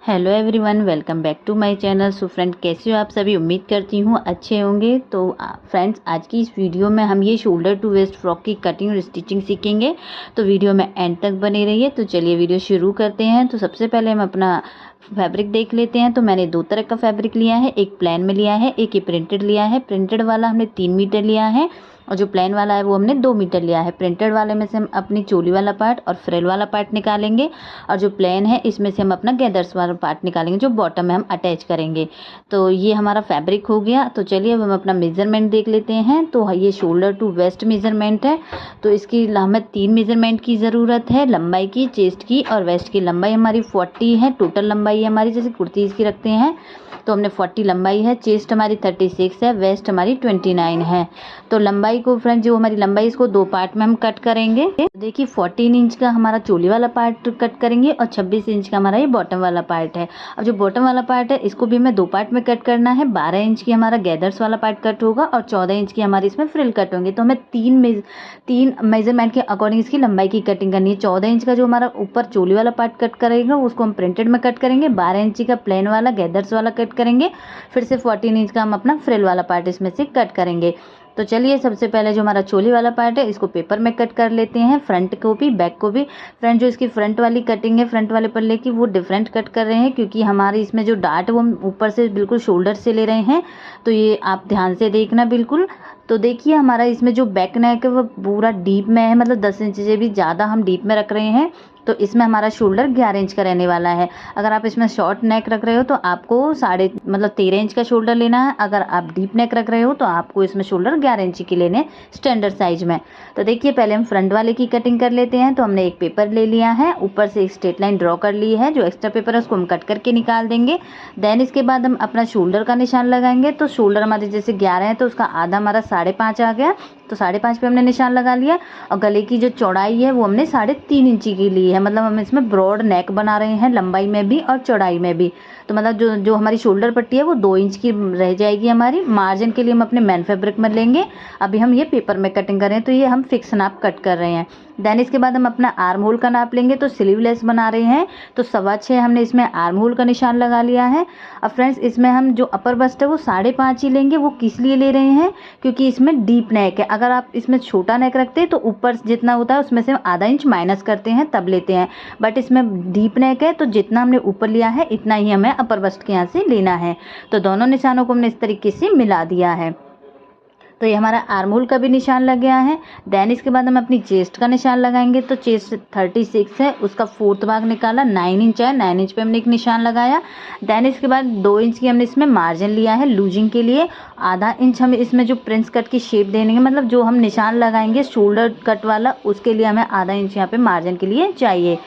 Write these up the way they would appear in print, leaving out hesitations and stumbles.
Hello everyone, welcome back to my channel. So friend, कैसे हो आप सभी? उम्मीद करती हूँ अच्छे होंगे। तो फ्रेंड्स, आज की इस वीडियो में हम ये शोल्डर टू वेस्ट फ्रॉक की कटिंग और स्टिचिंग सीखेंगे। तो वीडियो में एंड तक बने रहिए। तो चलिए वीडियो शुरू करते हैं। तो सबसे पहले हम अपना फैब्रिक देख लेते हैं। तो मैंने दो तरह का फैब्रिक लिया है, एक प्लेन में लिया है, एक ये प्रिंटेड लिया है। प्रिंटेड वाला हमने 3 मीटर लिया है और जो प्लेन वाला है वो हमने 2 मीटर लिया है। प्रिंटेड वाले में से हम अपनी चोली वाला पार्ट और फ्रिल वाला पार्ट निकालेंगे और जो प्लेन है इसमें से हम अपना गैदर्स वाला पार्ट निकालेंगे, जो बॉटम में हम अटैच करेंगे। तो ये हमारा फैब्रिक हो गया। तो चलिए अब हम अपना मेजरमेंट देख लेते हैं। तो ये शोल्डर टू वेस्ट मेजरमेंट है। तो इसकी हमें 3 मेजरमेंट की ज़रूरत है, लंबाई की, चेस्ट की और वेस्ट की। लंबाई हमारी 40 है, टोटल लंबाई हमारी जैसे कुर्तीज़ की रखते हैं तो हमने 40 लंबाई है, चेस्ट हमारी 36 है, वेस्ट हमारी 29 है। तो लंबाई को फ्रेंड, जो हमारी लंबाई, इसको 2 पार्ट में हम कट करेंगे। देखिए 14 इंच का हमारा चोली वाला पार्ट कट करेंगे और 26 इंच का हमारा ये बॉटम वाला पार्ट है। अब जो बॉटम वाला पार्ट है इसको भी हमें 2 पार्ट में कट करना है। 12 इंच की हमारा गैदर्स वाला पार्ट कट होगा और 14 इंच की हमारी इसमें फ्रिल कट होंगे। तो हमें 3 मेजरमेंट के अकॉर्डिंग इसकी लंबाई की कटिंग करनी है। 14 इंच का जो हमारा ऊपर चोली वाला पार्ट कट करेगा उसको हम प्रिंटेड में कट करेंगे। 12 इंच का प्लेन वाला गैदर्स वाला कट करेंगे। फिर से 14 इंच का हम अपना फ्रिल वाला पार्ट इसमें से कट करेंगे। तो चलिए सबसे पहले जो हमारा चोली वाला पार्ट है इसको पेपर में कट कर लेते हैं, फ्रंट को भी बैक को भी। फ्रंट जो इसकी फ्रंट वाली कटिंग है, फ्रंट वाले पल्ले की, वो डिफरेंट कट कर रहे हैं क्योंकि हमारे इसमें जो डार्ट वो हम ऊपर से बिल्कुल शोल्डर से ले रहे हैं। तो ये आप ध्यान से देखना बिल्कुल। तो देखिए हमारा इसमें जो बैक नेक है वो पूरा डीप में है, मतलब 10 इंच से भी ज़्यादा हम डीप में रख रहे हैं। तो इसमें हमारा शोल्डर 11 इंच का रहने वाला है। अगर आप इसमें शॉर्ट नेक रख रहे हो तो आपको 13.5 इंच का शोल्डर लेना है। अगर आप डीप नेक रख रहे हो तो आपको इसमें शोल्डर 11 इंच की लेने स्टैंडर्ड साइज में। तो देखिए पहले हम फ्रंट वाले की कटिंग कर लेते हैं। तो हमने एक पेपर ले लिया है, ऊपर से एक स्ट्रेट लाइन ड्रॉ कर ली है। जो एक्स्ट्रा पेपर है उसको हम कट करके निकाल देंगे। देन इसके बाद हम अपना शोल्डर का निशान लगाएंगे। तो शोल्डर हमारे जैसे 11 है तो उसका आधा हमारा 5.5 आ गया। तो 5.5 पे हमने निशान लगा लिया और गले की जो चौड़ाई है वो हमने 3.5 इंची की ली है। मतलब हम इसमें ब्रॉड नेक बना रहे हैं, लंबाई में भी और चौड़ाई में भी। तो मतलब जो हमारी शोल्डर पट्टी है वो 2 इंच की रह जाएगी हमारी। मार्जिन के लिए हम अपने मैन फैब्रिक में लेंगे। अभी हम ये पेपर में कटिंग कर रहे हैं तो ये हम फिक्स नाप कट कर रहे हैं। देन इसके बाद हम अपना आर्म होल का नाप लेंगे। तो स्लीवलेस बना रहे हैं तो 6.25 हमने इसमें आर्म होल का निशान लगा लिया है। अब फ्रेंड्स इसमें हम जो अपर बस्ट है वो 5.5 ही लेंगे। वो किस लिए ले रहे हैं? क्योंकि इसमें डीप नेक है। अगर आप इसमें छोटा नेक रखते हैं तो ऊपर जितना होता है उसमें से आधा इंच माइनस करते हैं तब लेते हैं। बट इसमें डीप नेक है तो जितना हमने ऊपर लिया है इतना ही हमें अपर बस्ट के यहाँ से लेना है। तो दोनों निशानों को हमने इस तरीके से मिला दिया है। तो ये हमारा आर्म होल का भी निशान लग गया है। देन इसके बाद हम अपनी चेस्ट का निशान लगाएंगे। तो चेस्ट 36 है, उसका 4th भाग निकाला, 9 इंच है, 9 इंच पे हमने एक निशान लगाया। देन इसके बाद 2 इंच की हमने इसमें मार्जिन लिया है लूजिंग के लिए। आधा इंच हम इसमें जो प्रिंस कट की शेप देंगे, मतलब जो हम निशान लगाएंगे शोल्डर कट वाला, उसके लिए हमें आधा इंच यहाँ पे मार्जिन के लिए चाहिए।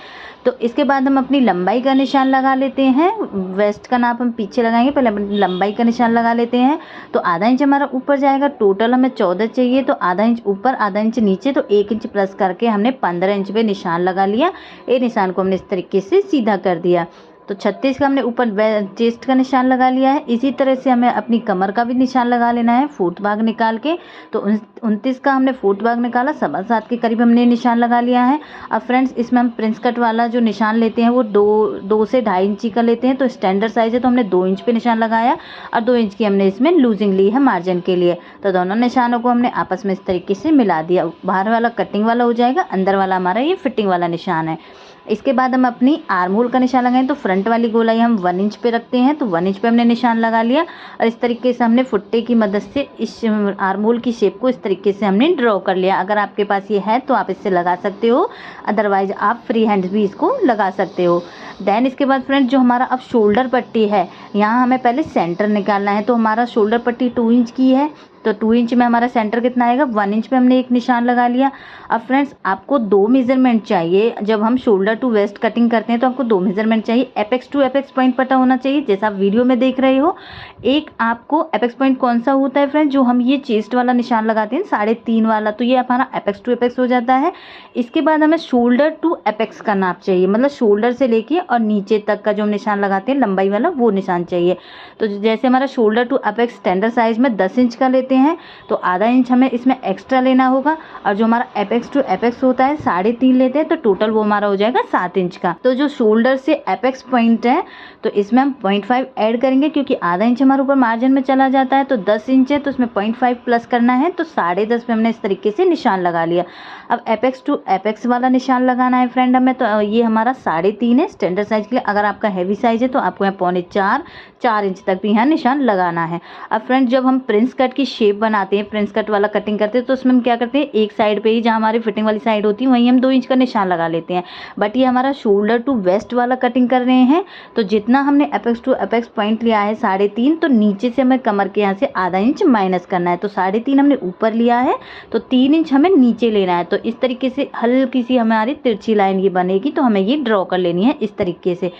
तो इसके बाद हम अपनी लंबाई का निशान लगा लेते हैं। वेस्ट का नाप हम पीछे लगाएंगे, पहले अपनी लंबाई का निशान लगा लेते हैं। तो आधा इंच हमारा ऊपर जाएगा। टोटल हमें 14 चाहिए तो आधा इंच ऊपर आधा इंच नीचे, तो 1 इंच प्लस करके हमने 15 इंच पे निशान लगा लिया। ये निशान को हमने इस तरीके से सीधा कर दिया। तो 36 का हमने ऊपर चेस्ट का निशान लगा लिया है। इसी तरह से हमें अपनी कमर का भी निशान लगा लेना है 4th भाग निकाल के। तो 29 का हमने 4th भाग निकाला, 7.25 के करीब हमने निशान लगा लिया है। अब फ्रेंड्स इसमें हम प्रिंस कट वाला जो निशान लेते हैं वो 2 से 2.5 इंची का लेते हैं। तो स्टैंडर्ड साइज है तो हमने 2 इंच पे निशान लगाया और 2 इंच की हमने इसमें लूजिंग ली है मार्जिन के लिए। तो दोनों निशानों को हमने आपस में इस तरीके से मिला दिया। बाहर वाला कटिंग वाला हो जाएगा, अंदर वाला हमारा ये फिटिंग वाला निशान है। इसके बाद हम अपनी आर्म होल का निशान लगाएं। तो फ्रंट वाली गोलाई हम 1 इंच पे रखते हैं। तो 1 इंच पे हमने निशान लगा लिया और इस तरीके से हमने फुट्टे की मदद से इस आर्म होल की शेप को इस तरीके से हमने ड्रॉ कर लिया। अगर आपके पास ये है तो आप इससे लगा सकते हो, अदरवाइज आप फ्री हैंड भी इसको लगा सकते हो। देन इसके बाद फ्रेंड जो हमारा अब शोल्डर पट्टी है, यहाँ हमें पहले सेंटर निकालना है। तो हमारा शोल्डर पट्टी 2 इंच की है। तो 2 इंच में हमारा सेंटर कितना आएगा? 1 इंच पे हमने एक निशान लगा लिया। अब फ्रेंड्स आपको 2 मेजरमेंट चाहिए। जब हम शोल्डर टू वेस्ट कटिंग करते हैं तो आपको 2 मेजरमेंट चाहिए। एपेक्स टू एपेक्स पॉइंट पता होना चाहिए, जैसा आप वीडियो में देख रहे हो। एक आपको एपेक्स पॉइंट कौन सा होता है फ्रेंड्स? जो हम ये चेस्ट वाला निशान लगाते हैं 3.5 वाला, तो ये हमारा एपेक्स टू एपेक्स हो जाता है। इसके बाद हमें शोल्डर टू एपेक्स का नाप चाहिए, मतलब शोल्डर से लेके और नीचे तक का जो हम निशान लगाते हैं लंबाई वाला, वो निशान चाहिए। तो जैसे हमारा shoulder to apex standard size में 10 इंच का लेते करते हैं तो आधा इंच हमें इसमें एक्स्ट्रा लेना होगा, और जो हमारा एपेक्स टू एपेक्स होता है 3.5 लेते हैं, तो टोटल वो हमारा हो जाएगा 7 इंच का। तो जो शोल्डर से एपेक्स पॉइंट है तो इसमें हम 0.5 ऐड करेंगे, क्योंकि आधा इंच हमारे ऊपर मार्जिन में चला जाता है, तो 10 इंच है तो उसमें 0.5 प्लस करना है, तो 10.5 पे हमने इस तरीके से निशान लगा लिया। अब एपेक्स टू एपेक्स वाला निशान लगाना है फ्रेंड हमें, तो ये हमारा 3.5 है स्टैंडर्ड साइज के लिए। अगर आपका हैवी साइज है तो आपको यहाँ 4 इंच तक भी यहाँ निशान लगाना है। अब फ्रेंड जब हम प्रिंस कट की शेप बनाते हैं, प्रिंस कट वाला कटिंग करते हैं, तो उसमें हम क्या करते हैं, एक साइड पे ही जहाँ हमारी फिटिंग वाली साइड होती है वहीं हम 2 इंच का निशान लगा लेते हैं। बट ये हमारा शोल्डर टू वेस्ट वाला कटिंग कर रहे हैं, तो जितना हमने एपेक्स टू एपेक्स पॉइंट लिया है 3.5, तो नीचे से हमें कमर के यहाँ से आधा इंच माइनस करना है। तो 3.5 हमने ऊपर लिया है, तो 3 इंच हमें नीचे लेना है। तो इस तरीके से हल्की सी हमारी तिरछी लाइन ये बनेगी, तो हमें ये ड्रॉ कर लेनी है इस तरीके से।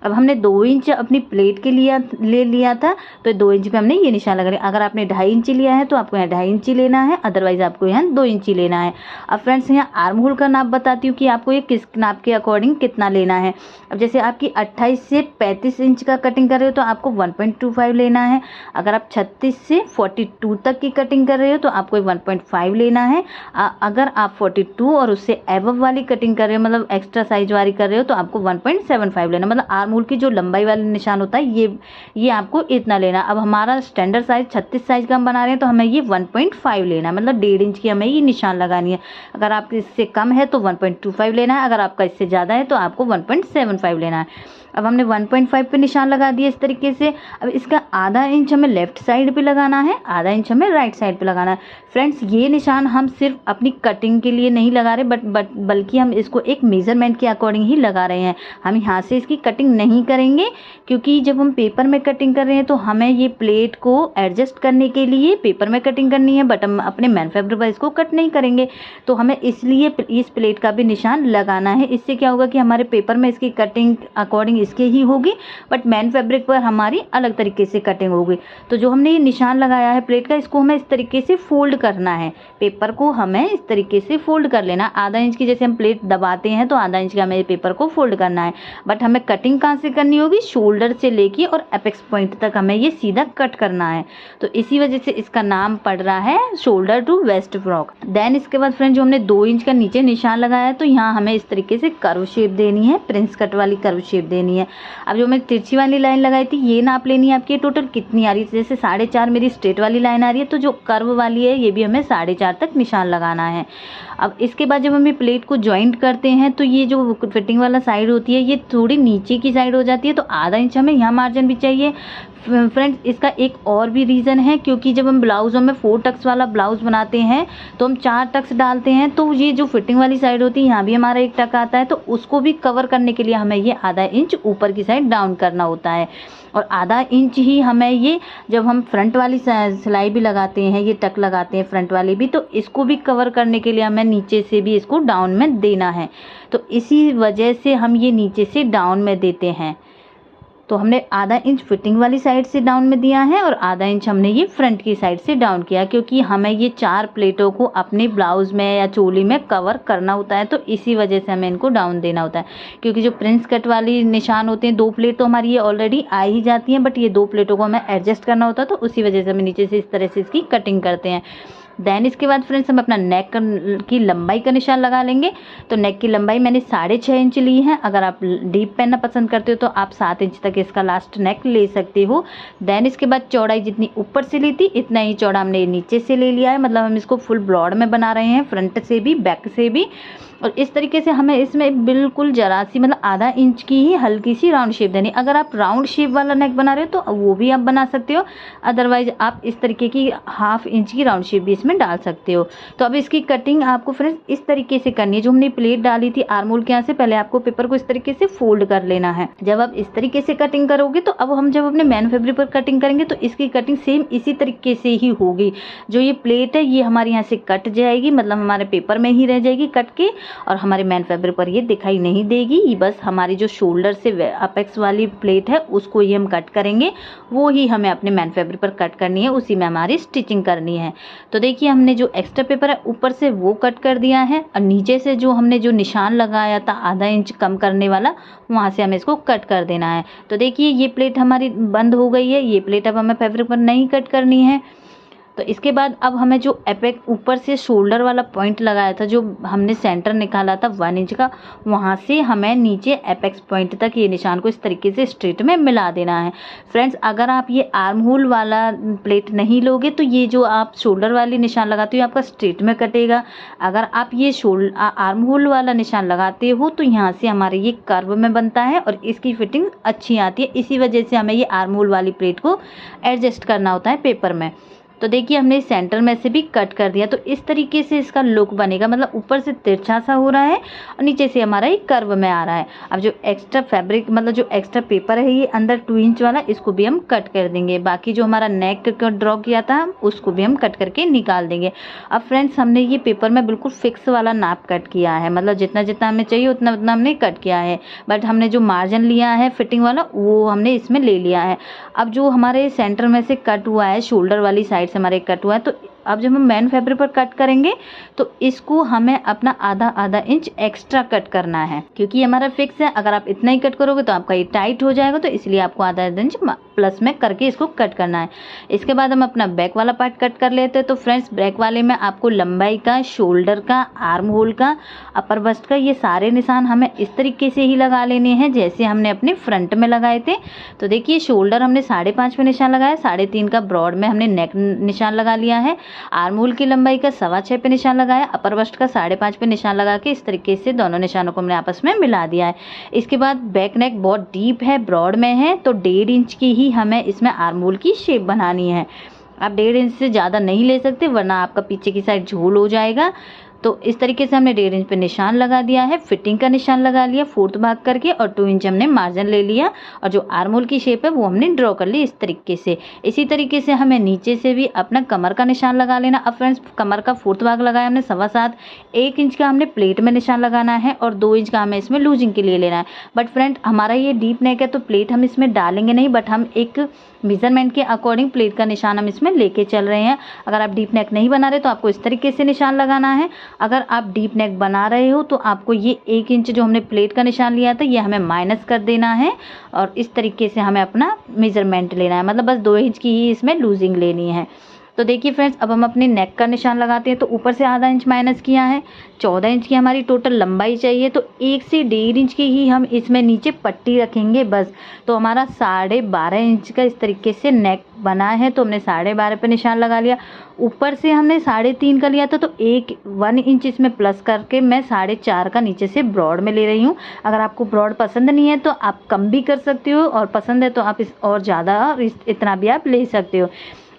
अब हमने 2 इंच अपनी प्लेट के लिए ले लिया था, तो 2 इंच पे हमने ये निशान लगा लिया। अगर आपने 2.5 इंच लिया है तो आपको यहाँ 2.5 इंच लेना है, अदरवाइज आपको यहाँ 2 इंच लेना है। अब फ्रेंड्स यहाँ आर्म होल का नाप बताती हूँ कि आपको ये किस नाप के अकॉर्डिंग कितना लेना है। अब जैसे आपकी 28 से 35 इंच का कटिंग कर रहे हो तो आपको 1.25 लेना है। अगर आप 36 से 42 तक की कटिंग कर रहे हो तो आपको 1.5 लेना है। अगर आप 42 और उससे एबव वाली कटिंग कर रहे हो, मतलब एक्स्ट्रा साइज वाली कर रहे हो, तो आपको 1.75 लेना। मतलब आर्म होल की जो लंबाई वाला निशान होता है ये आपको इतना लेना। अब हमारा स्टैंडर्ड साइज 36 साइज का हम बना रहे हैं, तो हमें ये 1.5 लेना है, मतलब 1.5 इंच की हमें ये निशान लगानी है। अगर आपके इससे कम है तो 1.25 लेना है, अगर आपका इससे ज़्यादा है तो आपको 1.75 लेना है। अब हमने 1.5 पे निशान लगा दिया इस तरीके से। अब इसका आधा इंच हमें लेफ्ट साइड पे लगाना है, आधा इंच हमें राइट साइड पे लगाना है। फ्रेंड्स ये निशान हम सिर्फ अपनी कटिंग के लिए नहीं लगा रहे, बल्कि हम इसको एक मेजरमेंट के अकॉर्डिंग ही लगा रहे हैं। हम यहाँ से इसकी कटिंग नहीं करेंगे, क्योंकि जब हम पेपर में कटिंग कर रहे हैं तो हमें ये प्लेट को एडजस्ट करने के लिए पेपर में कटिंग करनी है, बट हम अपने मैन फैब्रिक पर इसको कट नहीं करेंगे। तो हमें इसलिए इस प्लेट का भी निशान लगाना है। इससे क्या होगा कि हमारे पेपर में इसकी कटिंग अकॉर्डिंग इसके ही होगी, बट मैन फैब्रिक पर हमारी अलग तरीके से कटिंग होगी। तो जो हमने ये निशान लगाया है प्लेट का, इसको हमें इस तरीके से फोल्ड करना है। पेपर को हमें इस तरीके से फोल्ड कर लेना। आधा इंच की जैसे हम प्लेट दबाते हैं तो आधा इंच का हमें पेपर को फोल्ड करना है। बट हमें कटिंग कहाँ से करनी होगी, शोल्डर से लेके और एपेक्स पॉइंट तक हमें ये सीधा कट करना है। तो इसी वजह से इसका नाम पड़ रहा है shoulder to waist frock. Then इसके बाद फ्रेंड जो हमने 2 इंच का नीचे निशान लगाया है, तो यहाँ हमें इस तरीके से कर्व शेप देनी है, प्रिंस कट वाली कर्व शेप देनी है। अब जो मैं तिरछी वाली लाइन लगाई थी ये नाप लेनी है आपकी टोटल कितनी आ रही है। जैसे 4.5 मेरी स्ट्रेट वाली लाइन आ रही है, तो जो कर्व वाली है ये भी हमें 4.5 तक निशान लगाना है। अब इसके बाद जब हम ये प्लेट को ज्वाइंट करते हैं तो ये जो फिटिंग वाला साइड होती है ये थोड़ी नीचे की साइड हो जाती है, तो आधा इंच हमें यहाँ मार्जिन भी चाहिए। फ्रेंड्स इसका एक और भी रीज़न है, क्योंकि जब हम ब्लाउज़ों में 4 टक्स वाला ब्लाउज़ बनाते हैं तो हम 4 टक्स डालते हैं, तो ये जो फिटिंग वाली साइड होती है यहाँ भी हमारा 1 टक आता है, तो उसको भी कवर करने के लिए हमें ये आधा इंच ऊपर की साइड डाउन करना होता है। और आधा इंच ही हमें ये जब हम फ्रंट वाली सिलाई भी लगाते हैं, ये टक लगाते हैं फ्रंट वाली भी, तो इसको भी कवर करने के लिए हमें नीचे से भी इसको डाउन में देना है। तो इसी वजह से हम ये नीचे से डाउन में देते हैं। तो हमने आधा इंच फिटिंग वाली साइड से डाउन में दिया है और आधा इंच हमने ये फ्रंट की साइड से डाउन किया, क्योंकि हमें ये 4 प्लेटों को अपने ब्लाउज़ में या चोली में कवर करना होता है, तो इसी वजह से हमें इनको डाउन देना होता है। क्योंकि जो प्रिंस कट वाली निशान होते हैं 2 प्लेट तो हमारी ये ऑलरेडी आ ही जाती हैं, बट ये 2 प्लेटों को हमें एडजस्ट करना होता है, तो उसी वजह से हमें नीचे से इस तरह से इसकी कटिंग करते हैं। देन इसके बाद फ्रेंड्स हम अपना नेक की लंबाई का निशान लगा लेंगे। तो नेक की लंबाई मैंने 6.5 इंच ली है। अगर आप डीप पहनना पसंद करते हो तो आप 7 इंच तक इसका लास्ट नेक ले सकते हो। देन इसके बाद चौड़ाई जितनी ऊपर से ली थी इतना ही चौड़ा हमने नीचे से ले लिया है, मतलब हम इसको फुल ब्रॉड में बना रहे हैं, फ्रंट से भी बैक से भी। और इस तरीके से हमें इसमें बिल्कुल जरा सी मतलब आधा इंच की ही हल्की सी राउंड शेप देनी। अगर आप राउंड शेप वाला नेक बना रहे हो तो वो भी आप बना सकते हो, अदरवाइज आप इस तरीके की 1/2 इंच की राउंड शेप भी इसमें डाल सकते हो। तो अब इसकी कटिंग आपको फ्रेंड्स इस तरीके से करनी है। जो हमने प्लेट डाली थी आर्म होल के यहाँ से, पहले आपको पेपर को इस तरीके से फोल्ड कर लेना है। जब आप इस तरीके से कटिंग करोगे तो अब हम जब अपने मैन फैब्रिक पर कटिंग करेंगे तो इसकी कटिंग सेम इसी तरीके से ही होगी। जो ये प्लेट है ये हमारे यहाँ से कट जाएगी, मतलब हमारे पेपर में ही रह जाएगी कट के, और हमारे मैन फैब्रिक पर ये दिखाई नहीं देगी। ये बस हमारी जो शोल्डर से अपेक्स वाली प्लेट है उसको ही हम कट करेंगे, वो ही हमें अपने मैन फैब्रिक पर कट करनी है, उसी में हमारी स्टिचिंग करनी है। तो देखिए हमने जो एक्स्ट्रा पेपर है ऊपर से वो कट कर दिया है, और नीचे से जो हमने जो निशान लगाया था आधा इंच कम करने वाला, वहाँ से हमें इसको कट कर देना है। तो देखिए ये प्लेट हमारी बंद हो गई है, ये प्लेट अब हमें फैब्रिक पर नहीं कट करनी है। तो इसके बाद अब हमें जो एपेक्स ऊपर से शोल्डर वाला पॉइंट लगाया था, जो हमने सेंटर निकाला था 1 इंच का, वहाँ से हमें नीचे एपेक्स पॉइंट तक ये निशान को इस तरीके से स्ट्रेट में मिला देना है। फ्रेंड्स, अगर आप ये आर्म होल वाला प्लेट नहीं लोगे तो ये जो आप शोल्डर वाली निशान लगाते हो आपका स्ट्रेट में कटेगा। अगर आप ये आर्म होल वाला निशान लगाते हो तो यहाँ से हमारे ये कर्व में बनता है और इसकी फिटिंग अच्छी आती है। इसी वजह से हमें ये आर्म होल वाली प्लेट को एडजस्ट करना होता है पेपर में। तो देखिए हमने सेंटर में से भी कट कर दिया, तो इस तरीके से इसका लुक बनेगा, मतलब ऊपर से तिरछा सा हो रहा है और नीचे से हमारा ये कर्व में आ रहा है। अब जो एक्स्ट्रा फैब्रिक मतलब जो एक्स्ट्रा पेपर है ये अंदर 2 इंच वाला, इसको भी हम कट कर देंगे। बाकी जो हमारा नेक का ड्रॉ किया था उसको भी हम कट करके निकाल देंगे। अब फ्रेंड्स, हमने ये पेपर में बिल्कुल फिक्स वाला नाप कट किया है, मतलब जितना जितना हमें चाहिए उतना उतना हमने कट किया है, बट हमने जो मार्जिन लिया है फिटिंग वाला वो हमने इसमें ले लिया है। अब जो हमारे सेंटर में से कट हुआ है, शोल्डर वाली साइड से हमारे कट हुआ है, तो अब जब हम मेन फैब्रिक पर कट करेंगे तो इसको हमें अपना आधा इंच एक्स्ट्रा कट करना है, क्योंकि ये हमारा फिक्स है। अगर आप इतना ही कट करोगे तो आपका ये टाइट हो जाएगा, तो इसलिए आपको आधा इंच प्लस में करके इसको कट करना है। इसके बाद हम अपना बैक वाला पार्ट कट कर लेते हैं। तो फ्रेंड्स, बैक वाले में आपको लंबाई का, शोल्डर का, आर्म होल का, अपर बस्ट का, ये सारे निशान हमें इस तरीके से ही लगा लेने हैं जैसे हमने अपने फ्रंट में लगाए थे। तो देखिए शोल्डर हमने 5.5 पे निशान लगाया, 3.5 का ब्रॉड में हमने नेक निशान लगा लिया है, आर्म होल की लंबाई का 6.25 पे निशान लगाया, अपर बस्ट का 5.5 पे निशान लगा के इस तरीके से दोनों निशानों को हमने आपस में मिला दिया है। इसके बाद बैक नेक बहुत डीप है, ब्रॉड में है, तो 1.5 इंच की ही हमें इसमें आर्म होल की शेप बनानी है। आप 1.5 इंच से ज़्यादा नहीं ले सकते वरना आपका पीछे की साइड झोल हो जाएगा। तो इस तरीके से हमने 1.5 इंच पे निशान लगा दिया है, फिटिंग का निशान लगा लिया 4th भाग करके, और 2 इंच हमने मार्जिन ले लिया और जो आर्म होल की शेप है वो हमने ड्रॉ कर ली इस तरीके से। इसी तरीके से हमें नीचे से भी अपना कमर का निशान लगा लेना। अब फ्रेंड्स, कमर का 4th भाग लगाया हमने 7.25, 1 इंच का हमने प्लेट में निशान लगाना है और 2 इंच का हमें इसमें लूजिंग के लिए लेना है। बट फ्रेंड, हमारा ये डीप नेक है तो प्लेट हम इसमें डालेंगे नहीं, बट हम एक मेजरमेंट के अकॉर्डिंग प्लेट का निशान हम इसमें लेके चल रहे हैं। अगर आप डीप नेक नहीं बना रहे तो आपको इस तरीके से निशान लगाना है। अगर आप डीप नेक बना रहे हो तो आपको ये 1 इंच जो हमने प्लेट का निशान लिया था ये हमें माइनस कर देना है और इस तरीके से हमें अपना मेजरमेंट लेना है, मतलब बस 2 इंच की ही इसमें लूजिंग लेनी है। तो देखिए फ्रेंड्स, अब हम अपने नेक का निशान लगाते हैं। तो ऊपर से आधा इंच माइनस किया है, 14 इंच की हमारी टोटल लंबाई चाहिए, तो 1 से 1.5 इंच की ही हम इसमें नीचे पट्टी रखेंगे बस। तो हमारा 12.5 इंच का इस तरीके से नेक बना है, तो हमने 12.5 पे निशान लगा लिया। ऊपर से हमने 3.5 का लिया था, तो 1 इंच इसमें प्लस करके मैं 4.5 का नीचे से ब्रॉड में ले रही हूँ। अगर आपको ब्रॉड पसंद नहीं है तो आप कम भी कर सकते हो, और पसंद है तो आप इस और ज़्यादा इतना भी आप ले सकते हो।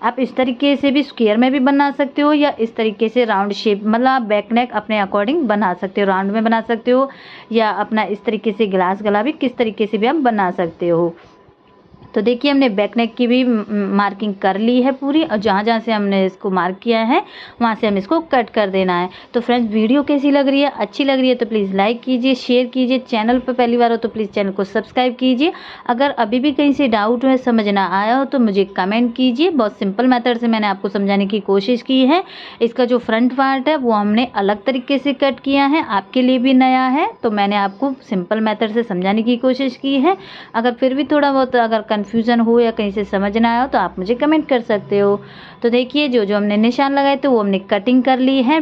आप इस तरीके से भी स्क्वायर में भी बना सकते हो या इस तरीके से राउंड शेप, मतलब आप बैक नेक अपने अकॉर्डिंग बना सकते हो, राउंड में बना सकते हो या अपना इस तरीके से ग्लास गला भी किस तरीके से भी आप बना सकते हो। तो देखिए हमने बैक नेक की भी मार्किंग कर ली है पूरी, और जहाँ जहाँ से हमने इसको मार्क किया है वहाँ से हम इसको कट कर देना है। तो फ्रेंड्स, वीडियो कैसी लग रही है? अच्छी लग रही है तो प्लीज़ लाइक कीजिए, शेयर कीजिए। चैनल पर पहली बार हो तो प्लीज़ चैनल को सब्सक्राइब कीजिए। अगर अभी भी कहीं से डाउट है, समझ ना आया हो तो मुझे कमेंट कीजिए। बहुत सिंपल मेथड से मैंने आपको समझाने की कोशिश की है। इसका जो फ्रंट पार्ट है वो हमने अलग तरीके से कट किया है, आपके लिए भी नया है, तो मैंने आपको सिंपल मेथड से समझाने की कोशिश की है। अगर फिर भी थोड़ा बहुत अगर कन्फ्यूज़न हो या कहीं से समझ ना आया हो तो आप मुझे कमेंट कर सकते हो। तो देखिए जो हमने निशान लगाए थे वो हमने कटिंग कर ली है।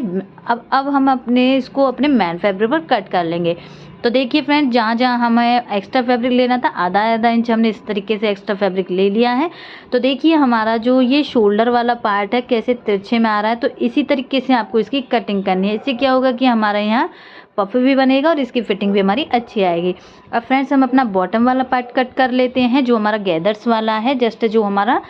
अब हम इसको अपने मैन फैब्रिक पर कट कर लेंगे। तो देखिए फ्रेंड, जहाँ जहाँ हमें एक्स्ट्रा फैब्रिक लेना था आधा इंच हमने इस तरीके से एक्स्ट्रा फैब्रिक ले लिया है। तो देखिए हमारा जो ये शोल्डर वाला पार्ट है कैसे तिरछे में आ रहा है, तो इसी तरीके से आपको इसकी कटिंग करनी है। इससे क्या होगा कि हमारा यहाँ पफ भी बनेगा और इसकी फिटिंग भी हमारी अच्छी आएगी। अब फ्रेंड्स, हम अपना बॉटम वाला पार्ट कट कर लेते हैं, जो हमारा गैदर्स वाला है, जस्ट जो हमारा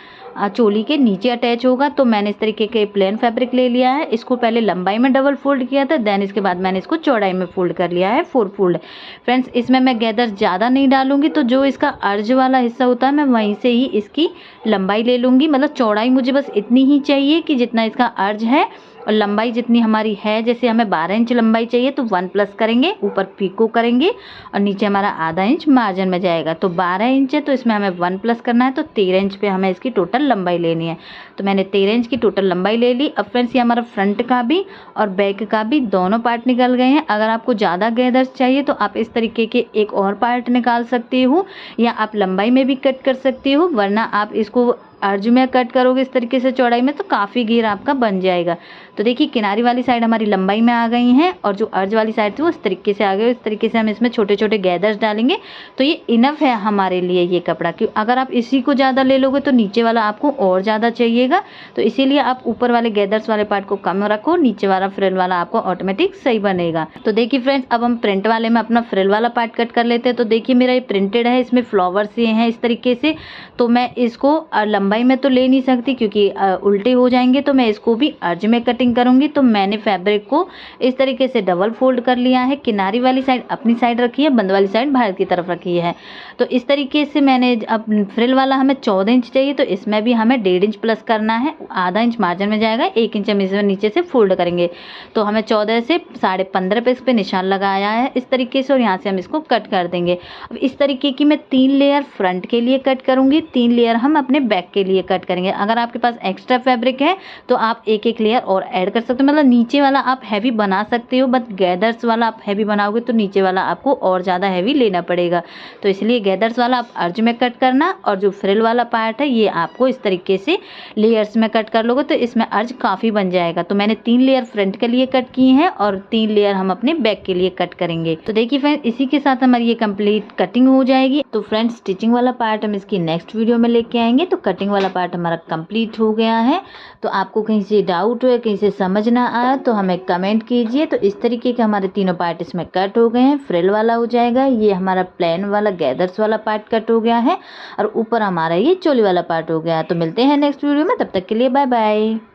चोली के नीचे अटैच होगा। तो मैंने इस तरीके के प्लेन फैब्रिक ले लिया है, इसको पहले लंबाई में डबल फोल्ड किया था, देन इसके बाद मैंने इसको चौड़ाई में फोल्ड कर लिया है 4 फोल्ड। फ्रेंड्स, इसमें मैं गैदर ज़्यादा नहीं डालूंगी, तो जो इसका अर्ज वाला हिस्सा होता है मैं वहीं से ही इसकी लंबाई ले लूँगी। मतलब चौड़ाई मुझे बस इतनी ही चाहिए कि जितना इसका अर्ज है, और लंबाई जितनी हमारी है, जैसे हमें 12 इंच लंबाई चाहिए तो 1 प्लस करेंगे, ऊपर पीको करेंगे और नीचे हमारा आधा इंच मार्जिन में जाएगा। तो 12 इंच है तो इसमें हमें 1 प्लस करना है, तो 13 इंच पे हमें इसकी टोटल लंबाई लेनी है। तो मैंने 13 इंच की टोटल लंबाई ले ली। अब फ्रेंड्स, ये हमारा फ्रंट का भी और बैक का भी दोनों पार्ट निकल गए हैं। अगर आपको ज़्यादा गैदर्स चाहिए तो आप इस तरीके के एक और पार्ट निकाल सकते हो, या आप लंबाई में भी कट कर सकते हो, वरना आप इसको अर्ज में कट करोगे इस तरीके से चौड़ाई में तो काफ़ी घेर आपका बन जाएगा। तो देखिए किनारी वाली साइड हमारी लंबाई में आ गई हैं और जो अर्ज वाली साइड थी वो इस तरीके से आ गई। इस तरीके से हम इसमें छोटे छोटे गैदर्स डालेंगे तो ये इनफ है हमारे लिए ये कपड़ा। क्यों अगर आप इसी को ज़्यादा ले लोगे तो नीचे वाला आपको और ज़्यादा चाहिएगा, तो इसीलिए आप ऊपर वाले गैदर्स वाले पार्ट को कम रखो, नीचे वाला फ्रिल वाला आपको ऑटोमेटिक सही बनेगा। तो देखिए फ्रेंड्स अब हम प्रिंट वाले में अपना फ्रिल वाला पार्ट कट कर लेते हैं। तो देखिए मेरा ये प्रिंटेड है, इसमें फ्लावर्स ये हैं इस तरीके से, तो मैं इसको लंबाई में तो ले नहीं सकती क्योंकि उल्टे हो जाएंगे, तो मैं इसको भी अर्ज में कटिंग करूंगी। तो मैंने फैब्रिक को इस तरीके से डबल फोल्ड कर लिया है, किनारी वाली साइड अपनी साइड रखी है, बंद वाली साइड बाहर की तरफ रखी है। तो इस तरीके से मैंने अब फ्रिल वाला हमें 14 इंच चाहिए तो इसमें भी हमें 1.5 इंच प्लस करना है, आधा इंच मार्जिन में जाएगा, 1 इंच हम इसमें नीचे से फोल्ड करेंगे। तो हमें 14 से 15.5 पे इस पे निशान लगाया है इस तरीके से और यहाँ से हम इसको कट कर देंगे। अब इस तरीके की मैं 3 लेयर फ्रंट के लिए कट करूंगी, 3 लेयर हम अपने बैक के लिए कट करेंगे। अगर आपके पास एक्स्ट्रा फैब्रिक है तो आप एक एक लेयर और ऐड कर सकते हो, मतलब नीचे वाला आप हैवी बना सकते हो, बट गैदर्स वाला आप हैवी बनाओगे तो नीचे वाला आपको और ज़्यादा हैवी लेना पड़ेगा। तो इसलिए गैदर्स वाला आप अर्ज में कट करना और जो फ्रिल वाला पार्ट है ये आपको इस तरीके से लेयर्स में कट कर लोगे तो इसमें अर्ज काफ़ी बन जाएगा। तो मैंने 3 लेयर फ्रंट के लिए कट की हैं और 3 लेयर हम अपने बैक के लिए कट करेंगे। तो देखिए फ्रेंड्स इसी के साथ हमारी ये कंप्लीट कटिंग हो जाएगी। तो फ्रेंड्स स्टिचिंग वाला पार्ट हम इसकी नेक्स्ट वीडियो में लेके आएंगे। तो कटिंग वाला पार्ट हमारा कंप्लीट हो गया है। तो आपको कहीं से डाउट हो, कहीं से समझ ना आया तो हमें कमेंट कीजिए। तो इस तरीके के हमारे तीनों पार्ट इसमें कट हो गए हैं। फ्रिल वाला हो जाएगा, ये हमारा प्लेन वाला गैदर्स वाला पार्ट कट हो गया है और ऊपर हमारा ये चोली वाला पार्ट हो गया। तो मिलते हैं नेक्स्ट वीडियो में, तब तक के लिए बाय बाय।